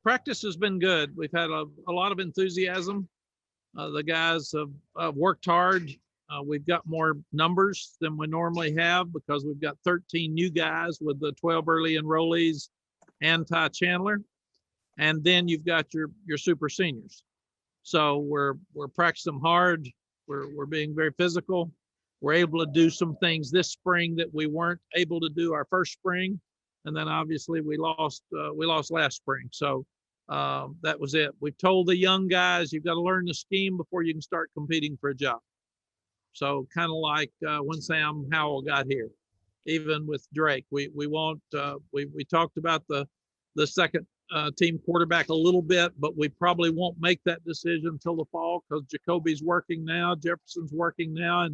Practice has been good. We've had a lot of enthusiasm. The guys have worked hard. We've got more numbers than we normally have because we've got 13 new guys with the 12 early enrollees and Ty Chandler. And then you've got your super seniors. So we're practicing hard. We're being very physical. We're able to do some things this spring that we weren't able to do our first spring. And then obviously we lost last spring. So that was it. We've told the young guys, you've got to learn the scheme before you can start competing for a job. So kind of like when Sam Howell got here, even with Drake, we talked about the second team quarterback a little bit, but we probably won't make that decision until the fall because Jacoby's working now, Jefferson's working now,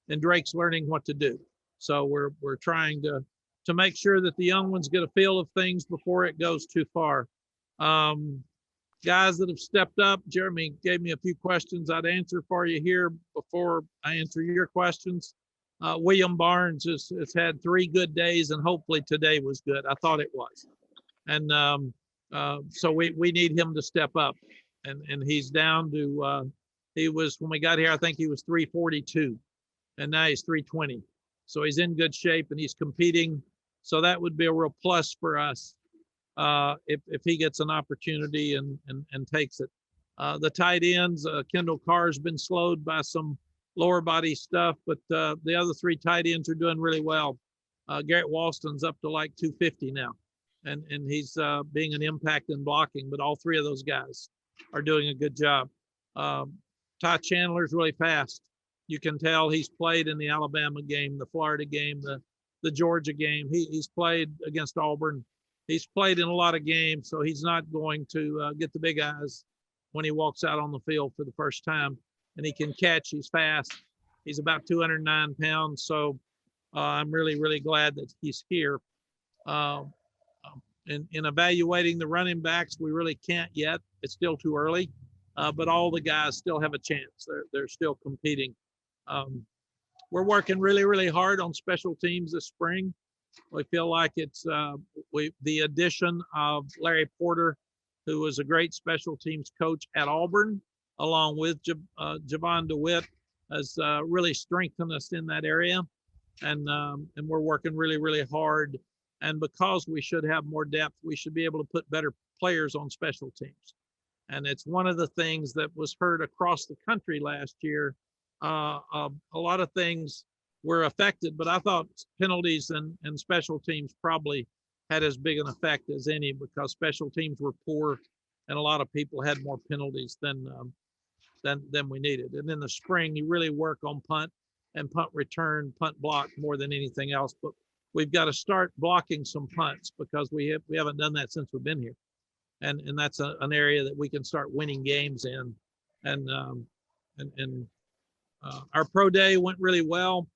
and Drake's learning what to do. So we're trying to make sure that the young ones get a feel of things before it goes too far. Guys that have stepped up, Jeremy gave me a few questions I'd answer for you here before I answer your questions. William Barnes has had 3 good days, and hopefully today was good. I thought it was. And so we need him to step up. And he's down to, he was, when we got here, I think he was 342, and now he's 320. So he's in good shape and he's competing. So that would be a real plus for us if he gets an opportunity and takes it. The tight ends, Kendall Carr's been slowed by some lower body stuff, but the other 3 tight ends are doing really well. Garrett Walston's up to like 250 now, and he's being an impact in blocking, but all 3 of those guys are doing a good job. Ty Chandler's really fast. You can tell he's played in the Alabama game, the Florida game, the Georgia game. He's played against Auburn. He's played in a lot of games, so he's not going to get the big eyes when he walks out on the field for the first time. And he can catch. He's fast. He's about 209 pounds. So I'm really, really glad that he's here. In evaluating the running backs, we really can't yet. It's still too early, but all the guys still have a chance. They're still competing. We're working really, really hard on special teams this spring. We feel like it's the addition of Larry Porter, who was a great special teams coach at Auburn, along with Javon DeWitt, has really strengthened us in that area. And we're working really, really hard. And because we should have more depth, we should be able to put better players on special teams. And it's one of the things that was heard across the country last year. A lot of things were affected, but I thought penalties and special teams probably had as big an effect as any because special teams were poor and a lot of people had more penalties than we needed. And in the spring, you really work on punt and punt return, punt block more than anything else. But we've got to start blocking some punts because we haven't done that since we've been here. And that's an area that we can start winning games in. And our pro day went really well.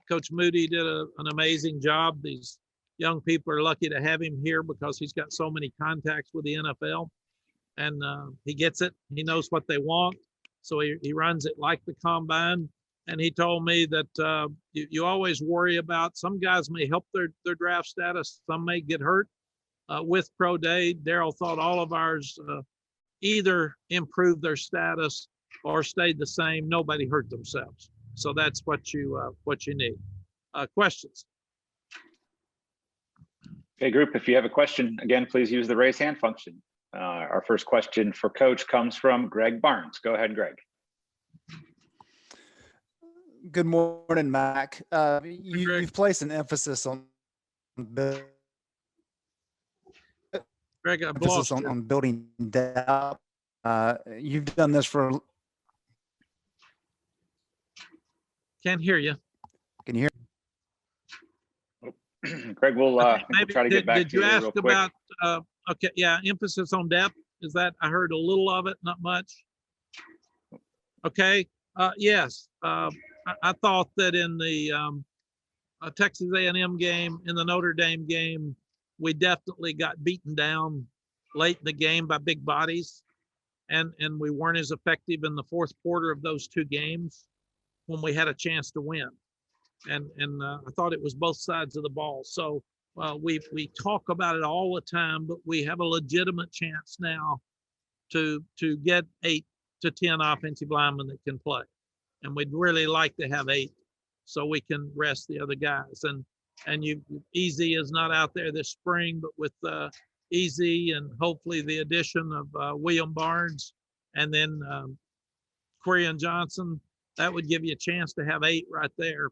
Coach Moody did an amazing job. These young people are lucky to have him here because he's got so many contacts with the NFL, and he gets it. He knows what they want, so he runs it like the combine. And he told me that you always worry about some guys may help their draft status, some may get hurt. With pro day, Daryl thought all of ours either improved their status or stayed the same. Nobody hurt themselves. So that's what you need. Questions? Okay, group, if you have a question, again, please use the raise hand function. Our first question for Coach comes from Greg Barnes. Go ahead, Greg. Good morning, Mack. You've placed an emphasis on Greg, on building depth. You've done this for. Can't hear you. Can you hear? Greg, we'll try to get back to you real quick. Did you ask about, okay, yeah, emphasis on depth? Is that, I heard a little of it, not much. Okay, yes. I thought that in the Texas A&M game, in the Notre Dame game, we definitely got beaten down late in the game by big bodies. And we weren't as effective in the fourth quarter of those 2 games when we had a chance to win. And I thought it was both sides of the ball. So we talk about it all the time, but we have a legitimate chance now to get 8 to 10 offensive linemen that can play. And we'd really like to have 8 so we can rest the other guys. And Easy is not out there this spring, but with Easy and hopefully the addition of William Barnes and then Quarian Johnson, that would give you a chance to have 8 right there.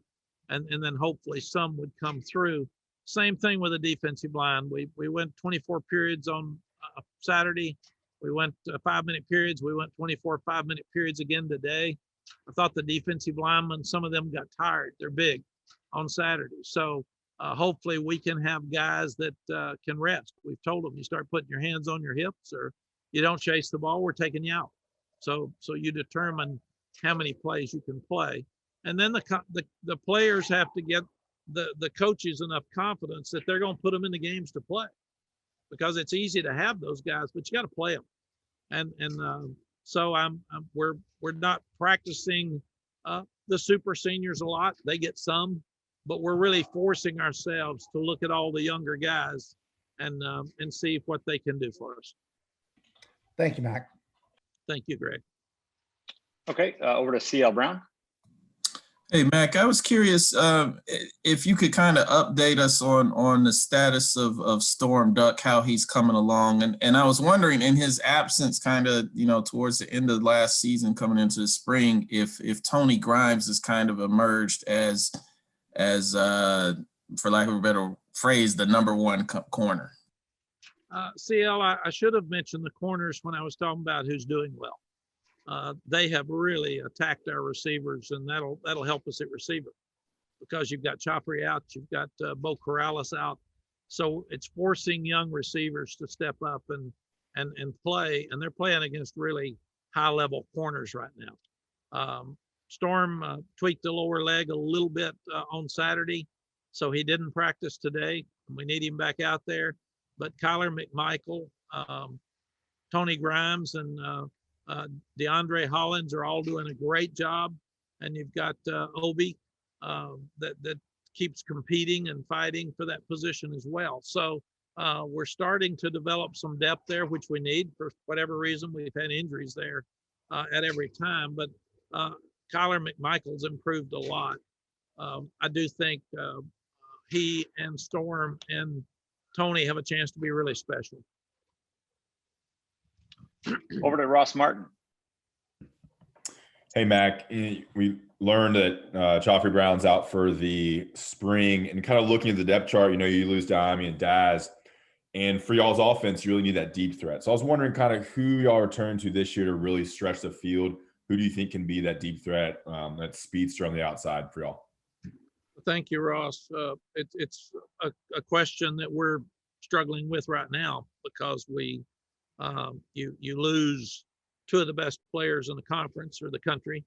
And then hopefully some would come through. Same thing with the defensive line. We went 24 periods on Saturday. We went 5-minute periods. We went 24 5-minute periods again today. I thought the defensive linemen, some of them got tired. They're big on Saturday. So hopefully we can have guys that can rest. We've told them, you start putting your hands on your hips or you don't chase the ball, we're taking you out. So you determine how many plays you can play. And then the players have to get the coaches enough confidence that they're going to put them in the games to play, because it's easy to have those guys, but you got to play them. And so we're not practicing the super seniors a lot. They get some, but we're really forcing ourselves to look at all the younger guys and see what they can do for us. Thank you, Mack. Thank you, Greg. Okay, over to CL Brown. Hey, Mack, I was curious if you could kind of update us on the status of Storm Duck, how he's coming along. And I was wondering, in his absence, kind of, towards the end of last season, coming into the spring, if Tony Grimes has kind of emerged as for lack of a better phrase, the #1 corner. CL, I should have mentioned the corners when I was talking about who's doing well. They have really attacked our receivers, and that'll help us at receiver, because you've got Choppery out, you've got Bo Corrales out, so it's forcing young receivers to step up and play, and they're playing against really high-level corners right now. Storm tweaked the lower leg a little bit on Saturday, so he didn't practice today. We need him back out there, but Kyler McMichael, Tony Grimes, and DeAndre Hollins are all doing a great job, and you've got Obi that keeps competing and fighting for that position as well. So we're starting to develop some depth there, which we need. For whatever reason, we've had injuries there at every time, but Kyler McMichael's improved a lot. I do think he and Storm and Tony have a chance to be really special. Over to Ross Martin. Hey, Mack, we learned that Joffrey Brown's out for the spring, and kind of looking at the depth chart, you lose Diami and Daz, and for y'all's offense, you really need that deep threat. So I was wondering kind of who y'all return to this year to really stretch the field. Who do you think can be that deep threat, that speedster on the outside for y'all? Thank you, Ross. It's a question that we're struggling with right now, because you lose 2 of the best players in the conference or the country,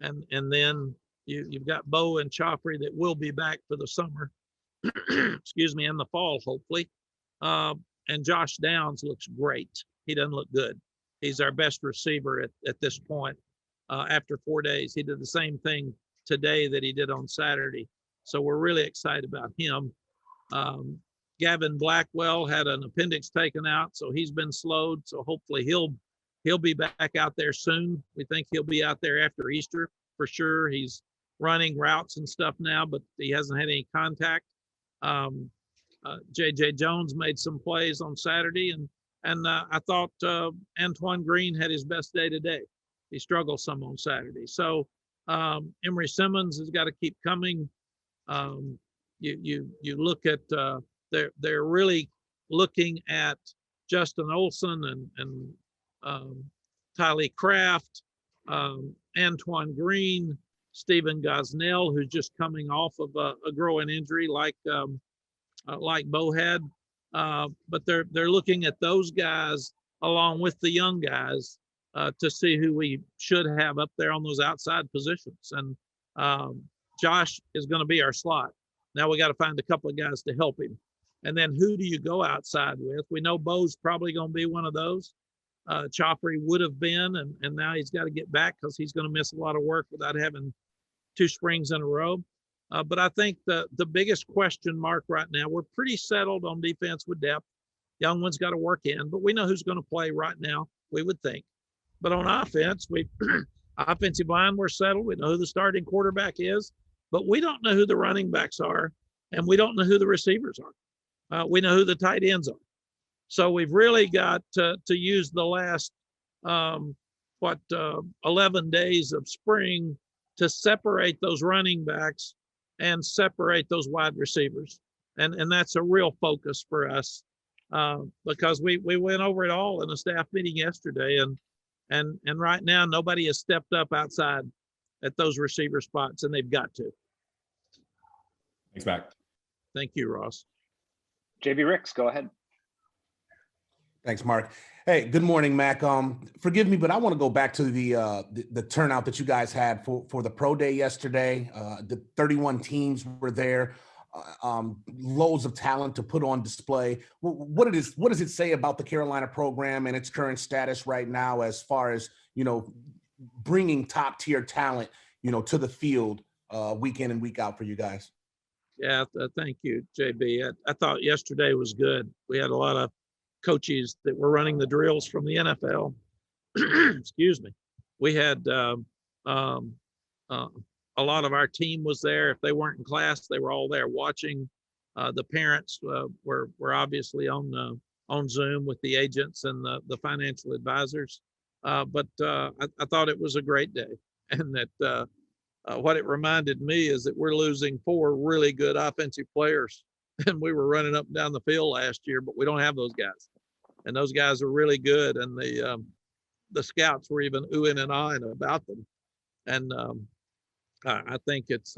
and then you've got Bo and Choppery that will be back for the summer, excuse me, in the fall hopefully. And Josh Downs looks great. He doesn't look good. He's our best receiver at this point. After 4 days, he did the same thing today that he did on Saturday. So we're really excited about him. Gavin Blackwell had an appendix taken out, so he's been slowed. So hopefully he'll be back out there soon. We think he'll be out there after Easter for sure. He's running routes and stuff now, but he hasn't had any contact. JJ Jones made some plays on Saturday, and I thought Antoine Green had his best day today. He struggled some on Saturday. So Emory Simmons has got to keep coming. You look at they're really looking at Justin Olson and Tylee Kraft, Antoine Green, Stephen Gosnell, who's just coming off of a growing injury like Bo had. But they're looking at those guys along with the young guys to see who we should have up there on those outside positions. And Josh is going to be our slot. Now we got to find a couple of guys to help him. And then who do you go outside with? We know Bo's probably going to be one of those. Choppery would have been, and now he's got to get back because he's going to miss a lot of work without having 2 springs in a row. But I think the biggest question mark right now, we're pretty settled on defense with depth. Young ones got to work in, but we know who's going to play right now, we would think. But on offense, offensive line, we're settled. We know who the starting quarterback is, but we don't know who the running backs are, and we don't know who the receivers are. We know who the tight ends are. So we've really got to use the last 11 days of spring to separate those running backs and separate those wide receivers. And that's a real focus for us because we went over it all in a staff meeting yesterday. And right now, nobody has stepped up outside at those receiver spots, and they've got to. Thanks, Mac. Thank you, Ross. JB Ricks, go ahead. Thanks, Mark. Hey, good morning, Mac. Forgive me, but I want to go back to the turnout that you guys had for the pro day yesterday. The 31 teams were there, loads of talent to put on display. What does it say about the Carolina program and its current status right now, as far as, bringing top tier talent, to the field week in and week out for you guys? Yeah, thank you, JB. I thought yesterday was good. We had a lot of coaches that were running the drills from the NFL. Excuse me. We had a lot of our team was there. If they weren't in class, they were all there watching. The parents were obviously on Zoom with the agents and the financial advisors. But I thought it was a great day, and that what it reminded me is that we're losing 4 really good offensive players, and we were running up and down the field last year, but we don't have those guys, and those guys are really good. And the scouts were even oohing and ahhing about them, and I think it's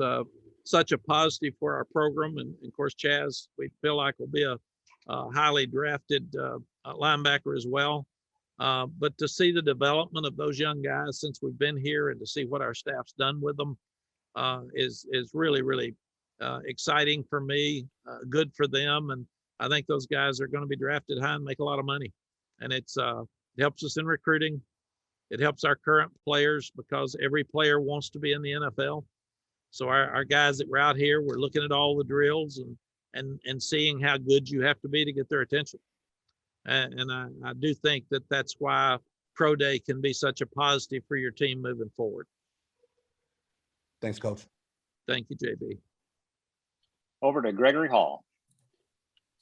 such a positive for our program. And of course, Chaz, we feel like will be a highly drafted linebacker as well. But to see the development of those young guys since we've been here, and to see what our staff's done with them is really, really exciting for me, good for them. And I think those guys are going to be drafted high and make a lot of money. And it helps us in recruiting. It helps our current players because every player wants to be in the NFL. So our guys that were out here, we're looking at all the drills and seeing how good you have to be to get their attention. And I do think that that's why Pro Day can be such a positive for your team moving forward. Thanks, Coach. Thank you, JB. Over to Gregory Hall.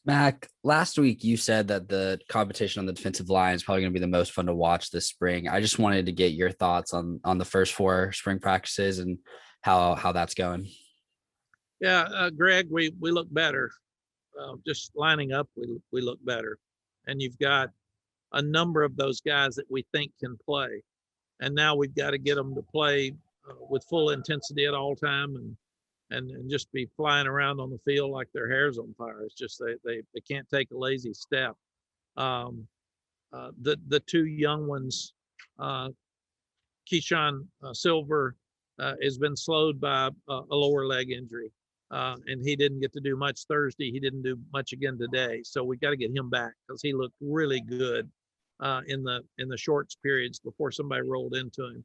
Mac, last week you said that the competition on the defensive line is probably going to be the most fun to watch this spring. I just wanted to get your thoughts on the first 4 spring practices and how that's going. Yeah, Greg, we look better. Just lining up, we look better. And you've got a number of those guys that we think can play. And now we've got to get them to play with full intensity at all time and just be flying around on the field like their hair's on fire. It's just they can't take a lazy step. The 2 young ones, Keyshawn Silver has been slowed by a lower leg injury. And he didn't get to do much Thursday. He didn't do much again today. So we got to get him back because he looked really good in the shorts periods before somebody rolled into him.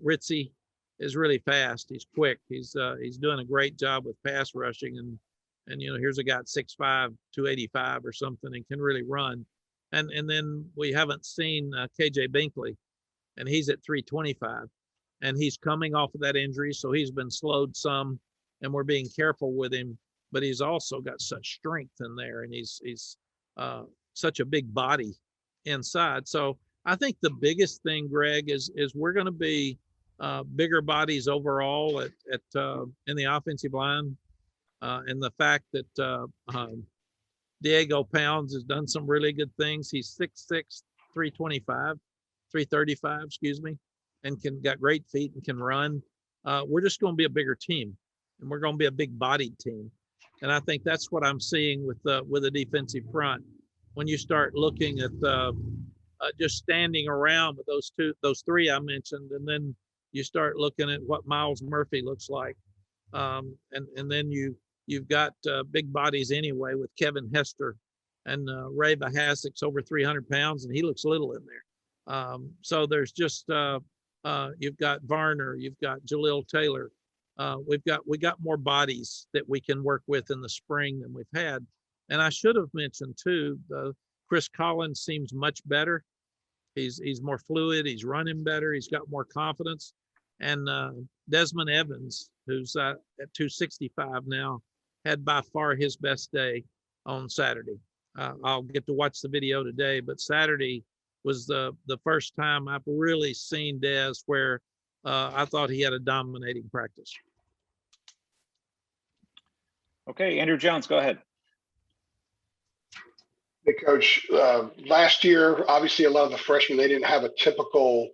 Ritzy is really fast. He's quick. He's doing a great job with pass rushing. And here's a guy at 6'5", 285 or something, and can really run. And then we haven't seen KJ Binkley, and he's at 325. And he's coming off of that injury, so he's been slowed some, and we're being careful with him. But he's also got such strength in there, and he's such a big body inside. So I think the biggest thing, Greg, is we're going to be bigger bodies overall in the offensive line, and the fact that Diego Pounds has done some really good things. He's 6'6", 335, excuse me. And got great feet and can run. We're just going to be a bigger team, and we're going to be a big bodied team. And I think that's what I'm seeing with the defensive front. When you start looking at just standing around with those 3 I mentioned, and then you start looking at what Miles Murphy looks like, and then you've got big bodies anyway with Kevin Hester, and Ray Bahasik's over 300 pounds, and he looks little in there. So there's just you've got Varner, you've got Jaleel Taylor, we got more bodies that we can work with in the spring than we've had. And I should have mentioned too, Chris Collins seems much better. He's more fluid. He's running better. He's got more confidence. And Desmond Evans, who's at 265 now, had by far his best day on Saturday. I'll get to watch the video today, but Saturday was the first time I've really seen Des where I thought he had a dominating practice. Okay, Andrew Jones, go ahead. Hey, Coach. Last year, obviously, a lot of the freshmen, they didn't have a typical,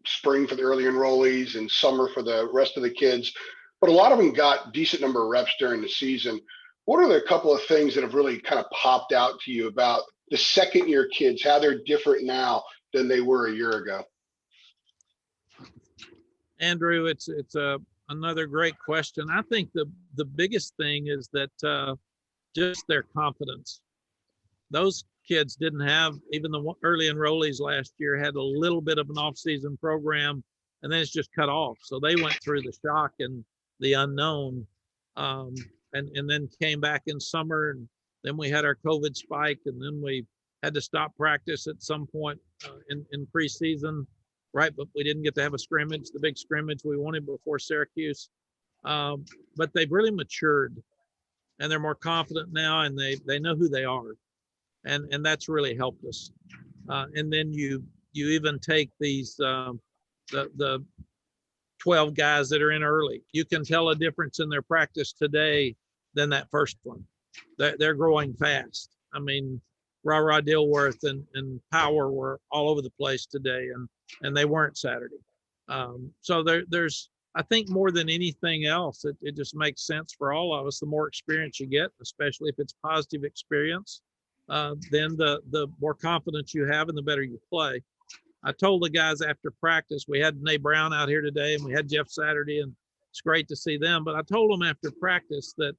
spring for the early enrollees and summer for the rest of the kids, but a lot of them got decent number of reps during the season. What are the couple of things that have really kind of popped out to you about the second year kids, how they're different now than they were a year ago? Andrew, it's another great question. I think the biggest thing is that just their confidence. Those kids didn't have, even the early enrollees last year had a little bit of an off-season program, and then it's just cut off. So they went through the shock and the unknown, and then came back in summer, and then we had our COVID spike, and then we had to stop practice at some point in preseason, right? But we didn't get to have a scrimmage, the big scrimmage we wanted before Syracuse. But they've really matured, and they're more confident now, and they know who they are. And that's really helped us. And then you even take these, the 12 guys that are in early. You can tell a difference in their practice today than that first one. They're growing fast. I mean, Ra Dilworth and Power were all over the place today, and they weren't Saturday. So there's, I think more than anything else, it just makes sense for all of us. The more experience you get, especially if it's positive experience, then the more confidence you have and the better you play. I told the guys after practice, we had Nate Brown out here today and we had Jeff Saturday, and it's great to see them. But I told them after practice that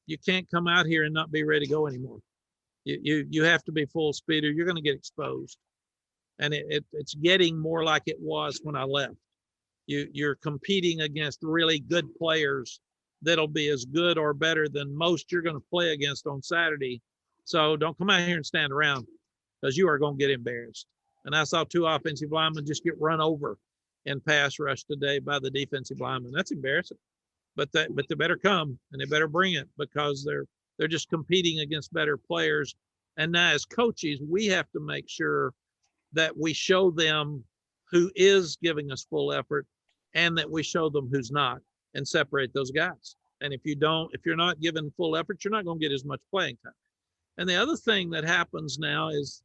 you can't come out here and not be ready to go anymore. You have to be full speed or you're going to get exposed. And it's getting more like it was when I left. You're competing against really good players that'll be as good or better than most you're going to play against on Saturday. So don't come out here and stand around, because you are going to get embarrassed. And I saw 2 offensive linemen just get run over in pass rush today by the defensive linemen. That's embarrassing. But they better come and they better bring it, because they're just competing against better players. And now as coaches, we have to make sure that we show them who is giving us full effort and that we show them who's not, and separate those guys. And if you're not giving full effort, you're not going to get as much playing time. And the other thing that happens now is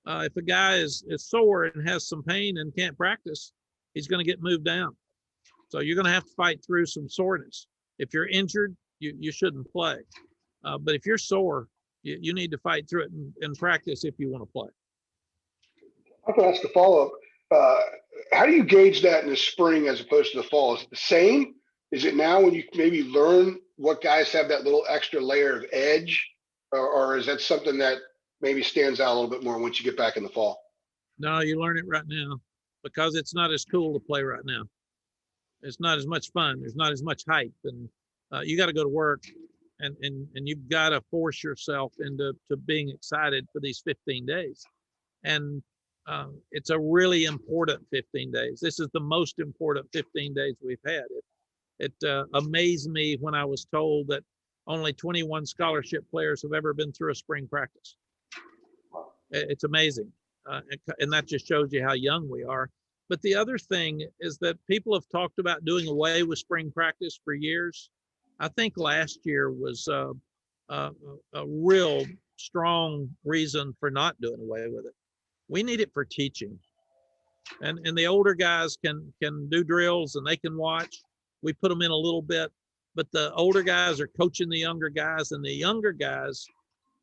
if a guy is sore and has some pain and can't practice, he's going to get moved down. So you're going to have to fight through some soreness. If you're injured, you shouldn't play. But if you're sore, you need to fight through it and practice if you want to play. I can ask a follow-up. How do you gauge that in the spring as opposed to the fall? Is it the same? Is it now when you maybe learn what guys have that little extra layer of edge? Or is that something that maybe stands out a little bit more once you get back in the fall? No, you learn it right now, because it's not as cool to play right now. It's not as much fun. There's not as much hype, and you got to go to work, and you've got to force yourself into being excited for these 15 days. And it's a really important 15 days. This is the most important 15 days we've had. It amazed me when I was told that only 21 scholarship players have ever been through a spring practice. It's amazing. And that just shows you how young we are. But the other thing is that people have talked about doing away with spring practice for years. I think last year was a real strong reason for not doing away with it. We need it for teaching. And the older guys can do drills and they can watch. We put them in a little bit. But the older guys are coaching the younger guys, and the younger guys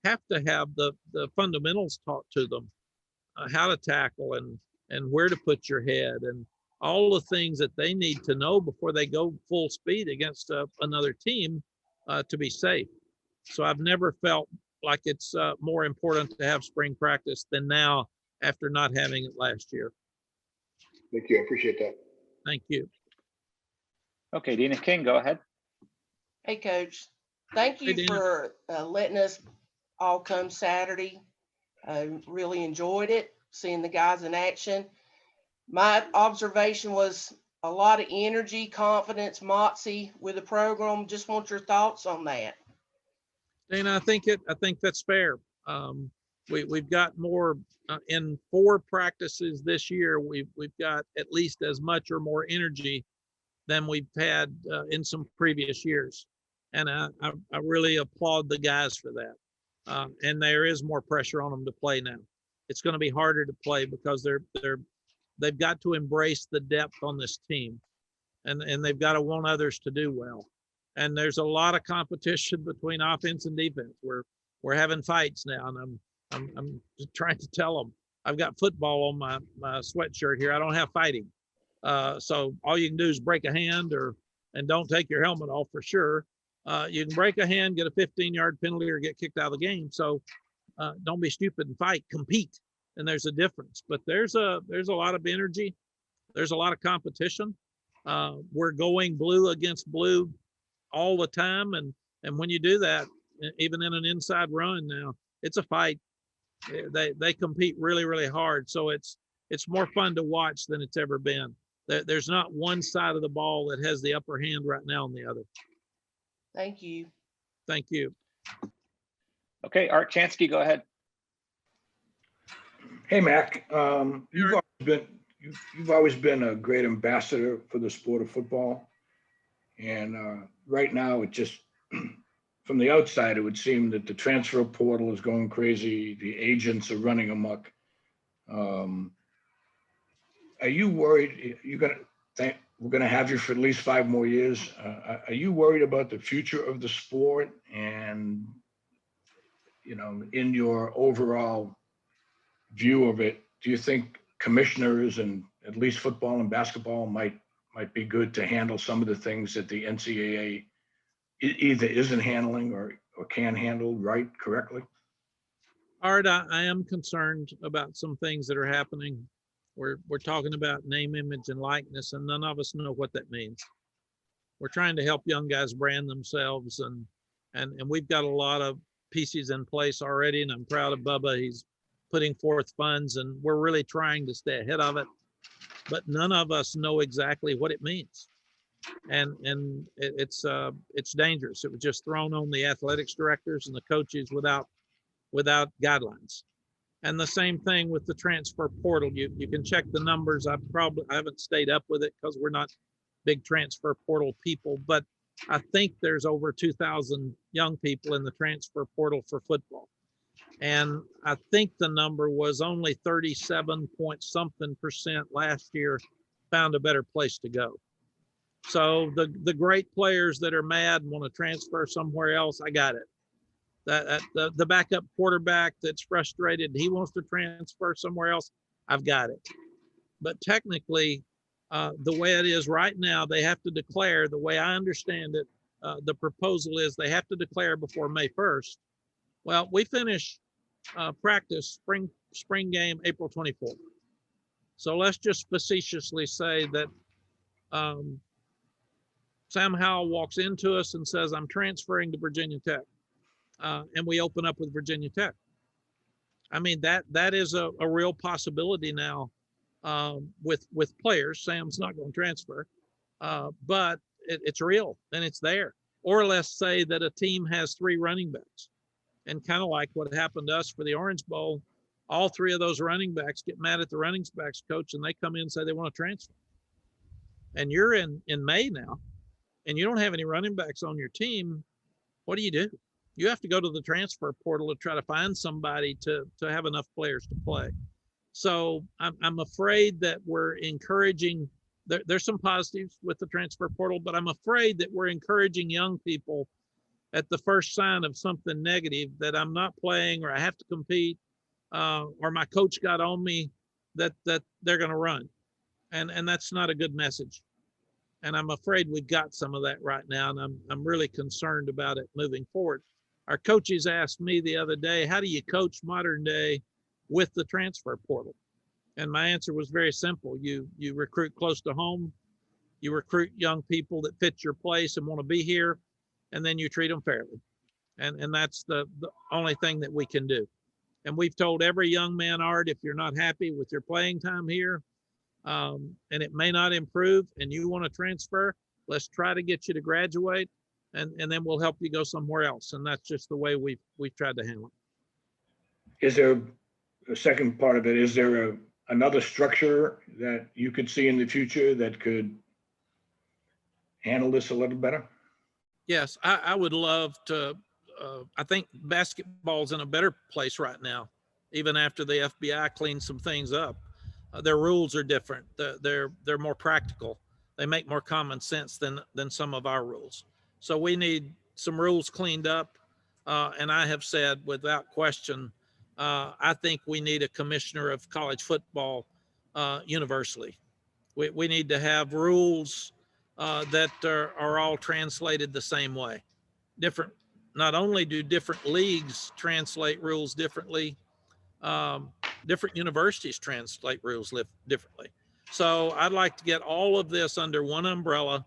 have to have the fundamentals taught to them, how to tackle and where to put your head and all the things that they need to know before they go full speed against another team to be safe. So I've never felt like it's more important to have spring practice than now after not having it last year. Thank you. I appreciate that. Thank you. Okay, Dina King, go ahead. Hey, Coach. Thank Hey, you Dina. for letting us all come Saturday. I really enjoyed it, seeing the guys in action. My observation was a lot of energy, confidence, moxie with the program. Just want your thoughts on that. Dana, I think that's fair. We've got more in 4 practices this year. We've got at least as much or more energy than we've had in some previous years, and I really applaud the guys for that. And there is more pressure on them to play now. It's going to be harder to play because they've got to embrace the depth on this team, and they've got to want others to do well. And there's a lot of competition between offense and defense. We're having fights now, and I'm just trying to tell them I've got football on my sweatshirt here. I don't have fighting. So all you can do is break a hand and don't take your helmet off for sure. You can break a hand, get a 15-yard penalty, or get kicked out of the game. So don't be stupid and fight, compete. And there's a difference. But there's a lot of energy. There's a lot of competition. We're going blue against blue all the time. And when you do that, even in an inside run now, it's a fight. They compete really, really hard. So it's more fun to watch than it's ever been. There's not one side of the ball that has the upper hand right now on the other. Thank you. Thank you. Okay, Art Chansky, go ahead. Hey, Mac. You've always been a great ambassador for the sport of football. And right now, it just, from the outside, it would seem that the transfer portal is going crazy. The agents are running amok. Are you worried we're going to have you for at least 5 more years? Are you worried about the future of the sport? And, you know, in your overall view of it, do you think commissioners and at least football and basketball might be good to handle some of the things that the NCAA either isn't handling or can handle correctly? Art, I am concerned about some things that are happening. We're talking about name, image, and likeness, and none of us know what that means. We're trying to help young guys brand themselves, and we've got a lot of pieces in place already, and I'm proud of Bubba. He's putting forth funds, and we're really trying to stay ahead of it. But none of us know exactly what it means, and it's dangerous. It was just thrown on the athletics directors and the coaches without guidelines. And the same thing with the transfer portal. You can check the numbers. I haven't stayed up with it because we're not big transfer portal people, but I think there's over 2,000 young people in the transfer portal for football. And I think the number was only 37 point something % last year found a better place to go. So the great players that are mad and want to transfer somewhere else, I got it. The backup quarterback that's frustrated, he wants to transfer somewhere else, I've got it. But technically, the way it is right now, they have to declare, the way I understand it, the proposal is they have to declare before May 1st. Well, we finish practice spring game April 24th. So let's just facetiously say that Sam Howell walks into us and says, I'm transferring to Virginia Tech. And we open up with Virginia Tech. I mean, that is a real possibility now with players. Sam's not going to transfer, but it's real and it's there. Or let's say that a team has 3 running backs, and kind of like what happened to us for the Orange Bowl, all 3 of those running backs get mad at the running backs coach, and they come in and say they want to transfer. And you're in May now, and you don't have any running backs on your team. What do? You have to go to the transfer portal to try to find somebody to have enough players to play. So I'm afraid that we're encouraging, there's some positives with the transfer portal, but I'm afraid that we're encouraging young people at the first sign of something negative, that I'm not playing or I have to compete or my coach got on me, that they're going to run. And that's not a good message. And I'm afraid we've got some of that right now. And I'm really concerned about it moving forward. Our coaches asked me the other day, how do you coach modern day with the transfer portal? And my answer was very simple. You recruit close to home. You recruit young people that fit your place and want to be here, and then you treat them fairly. And that's the only thing that we can do. And we've told every young man, Art, if you're not happy with your playing time here, and it may not improve and you want to transfer, let's try to get you to graduate, and then we'll help you go somewhere else. And that's just the way we've tried to handle it. Is there the second part of it? Is there another structure that you could see in the future that could handle this a little better? Yes, I would love to. I think basketball's in a better place right now, even after the FBI cleaned some things up. Their rules are different. They're more practical. They make more common sense than some of our rules. So we need some rules cleaned up. And I have said without question, I think we need a commissioner of college football universally. We need to have rules that are all translated the same way. Different. Not only do different leagues translate rules differently, different universities translate rules differently. So I'd like to get all of this under one umbrella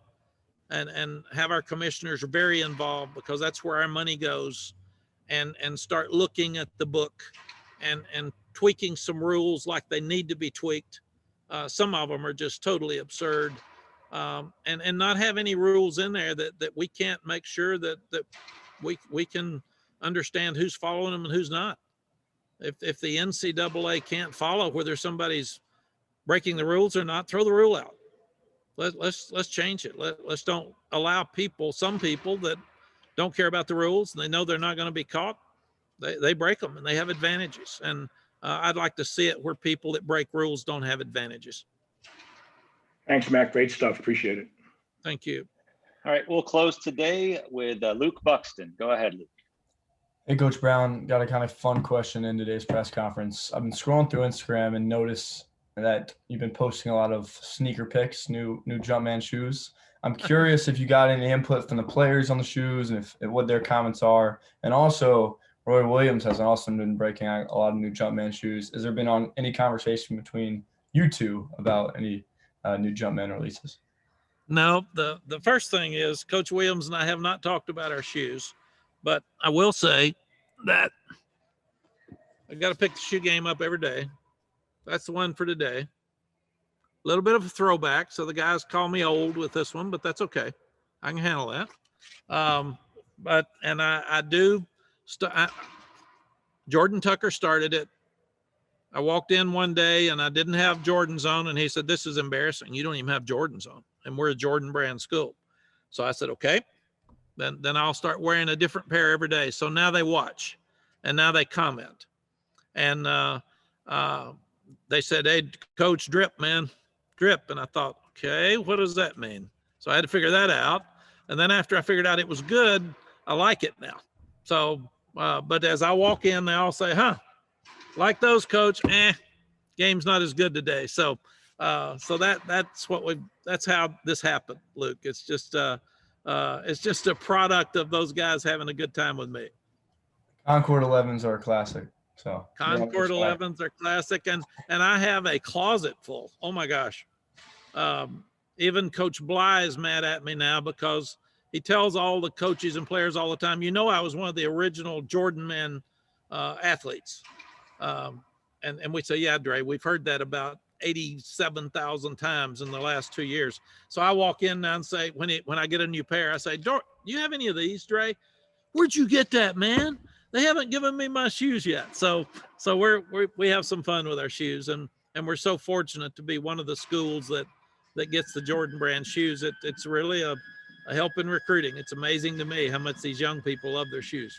and have our commissioners very involved, because that's where our money goes, and start looking at the book and tweaking some rules like they need to be tweaked. Some of them are just totally absurd, and not have any rules in there that we can't make sure that we can understand who's following them and who's not. If the NCAA can't follow whether somebody's breaking the rules or not, throw the rule out. Let's change it. Let's don't allow some people that don't care about the rules and they know they're not going to be caught. They break them and they have advantages. And I'd like to see it where people that break rules don't have advantages. Thanks, Mac. Great stuff. Appreciate it. Thank you. All right, we'll close today with Luke Buxton. Go ahead, Luke. Hey, Coach Brown, got a kind of fun question in today's press conference. I've been scrolling through Instagram and noticed that you've been posting a lot of sneaker pics, new Jumpman shoes. I'm curious if you got any input from the players on the shoes and if what their comments are. And also, Roy Williams has also been breaking out a lot of new Jumpman shoes. Has there been any conversation between you two about any new Jumpman releases? No, the first thing is Coach Williams and I have not talked about our shoes, but I will say that I got to pick the shoe game up every day. That's the one for today. A little bit of a throwback, so the guys call me old with this one, but that's okay. I can handle that. Jordan Tucker started it. I walked in one day and I didn't have Jordans on, and he said, "This is embarrassing. You don't even have Jordans on." And we're a Jordan brand school. So I said, okay, then I'll start wearing a different pair every day. So now they watch and now they comment. And they said, "Hey, Coach, drip, man, drip." And I thought, okay, what does that mean? So I had to figure that out. And then after I figured out it was good, I like it now. So, but as I walk in, they all say, "Huh, like those, Coach? Game's not as good today." So that's how this happened, Luke. It's just a product of those guys having a good time with me. Concord 11s are a classic. So Concord 11s are classic, and I have a closet full. Oh my gosh. Even Coach Bly is mad at me now because he tells all the coaches and players all the time, I was one of the original Jordan men athletes. And we say, "Yeah, Dre, we've heard that about 87,000 times in the last 2 years." So I walk in now and say, when I get a new pair, I say, "Do you have any of these, Dre? Where'd you get that, man? They haven't given me my shoes yet." So we have some fun with our shoes, and we're so fortunate to be one of the schools that gets the Jordan brand shoes. It's really a help in recruiting. It's amazing to me how much these young people love their shoes.